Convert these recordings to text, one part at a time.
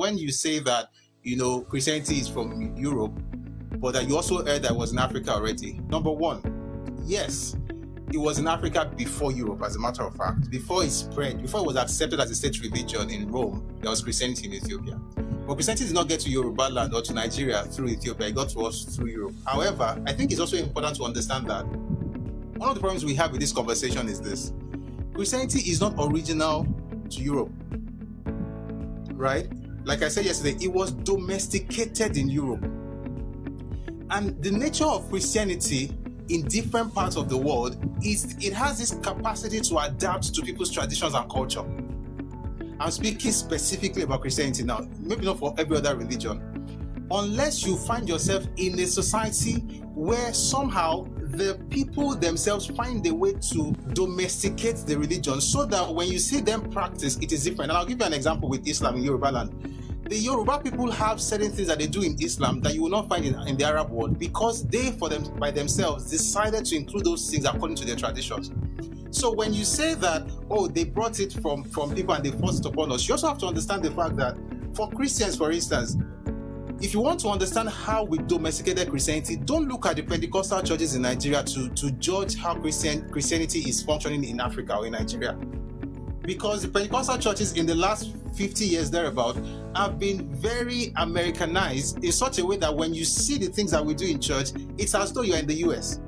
When you say that, Christianity is from Europe, but that you also heard that it was in Africa already. Number one, yes, it was in Africa before Europe, as a matter of fact. Before it spread, before it was accepted as a state religion in Rome, there was Christianity in Ethiopia. But Christianity did not get to Yoruba land or to Nigeria through Ethiopia. It got to us through Europe. However, I think it's also important to understand that one of the problems we have with this conversation is this. Christianity is not original to Europe, right? Like I said yesterday, it was domesticated in Europe. And the nature of Christianity in different parts of the world is it has this capacity to adapt to people's traditions and culture. I'm speaking specifically about Christianity now, maybe not for every other religion. Unless you find yourself in a society where somehow the people themselves find a way to domesticate the religion so that when you see them practice, it is different. And I'll give you an example with Islam in Yoruba land. The Yoruba people have certain things that they do in Islam that you will not find in the Arab world because they, by themselves, decided to include those things according to their traditions. So when you say that, they brought it from people and they forced it upon us, you also have to understand the fact that for Christians, for instance, if you want to understand how we domesticated Christianity, don't look at the Pentecostal churches in Nigeria to judge how Christianity is functioning in Africa or in Nigeria. Because the Pentecostal churches in the last 50 years thereabout have been very Americanized in such a way that when you see the things that we do in church, it's as though you're in the US.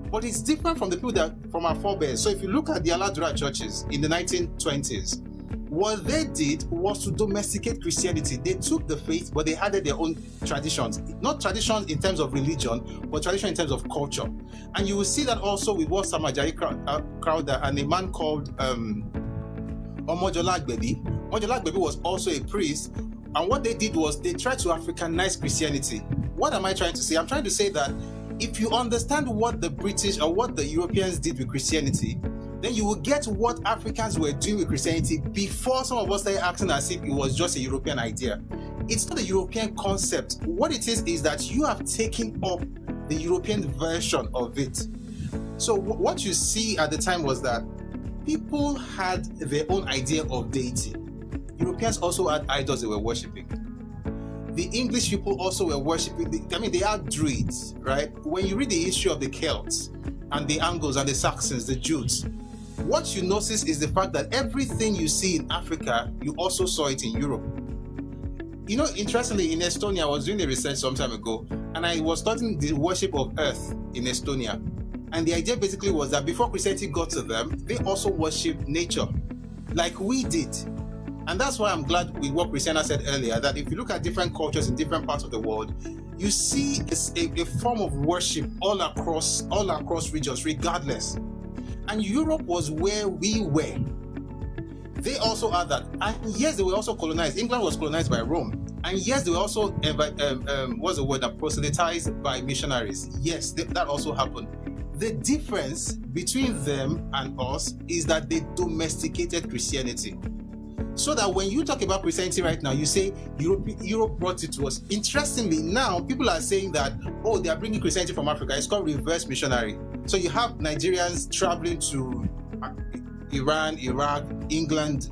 But it's different from the people from our forebears. So if you look at the Aladura churches in the 1920s, what they did was to domesticate Christianity. They took the faith, but they added their own traditions. Not traditions in terms of religion, but tradition in terms of culture. And you will see that also with what Samajari Crowder and a man called Omojola Agbebi. Omojola Agbebi was also a priest, and what they did was they tried to Africanize Christianity. What am I trying to say? I'm trying to say that if you understand what the British or what the Europeans did with Christianity, then you will get what Africans were doing with Christianity before some of us started acting as if it was just a European idea. It's not a European concept. What it is that you have taken up the European version of it. So what you see at the time was that people had their own idea of deity. Europeans also had idols they were worshipping. The English people also were worshipping, they had druids, right? When you read the history of the Celts and the Angles and the Saxons, the Jutes, what you notice is the fact that everything you see in Africa, you also saw it in Europe. Interestingly, in Estonia, I was doing a research some time ago, and I was studying the worship of Earth in Estonia. And the idea basically was that before Christianity got to them, they also worshipped nature, like we did. And that's why I'm glad with what Christiana said earlier, that if you look at different cultures in different parts of the world, you see a form of worship all across regions, regardless. And Europe was where we were. They also had that. And yes, they were also colonized. England was colonized by Rome. And yes, they were also, proselytized by missionaries. Yes, that also happened. The difference between them and us is that they domesticated Christianity. So that when you talk about Christianity right now, you say Europe brought it to us. Interestingly, now people are saying that, they are bringing Christianity from Africa. It's called reverse missionary. So you have Nigerians traveling to Iran, Iraq, England,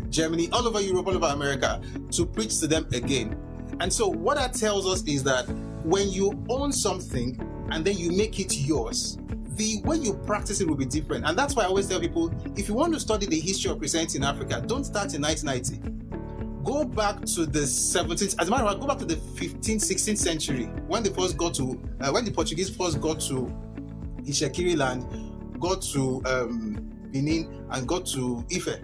Germany, all over Europe, all over America, to preach to them again. And so what that tells us is that when you own something and then you make it yours, the way you practice it will be different. And that's why I always tell people, if you want to study the history of Christianity in Africa, don't start in 1990. Go back to the 17th, as a matter of fact, go back to the 15th, 16th century, when the Portuguese first got to Ishekiri land, got to Benin, and got to Ife.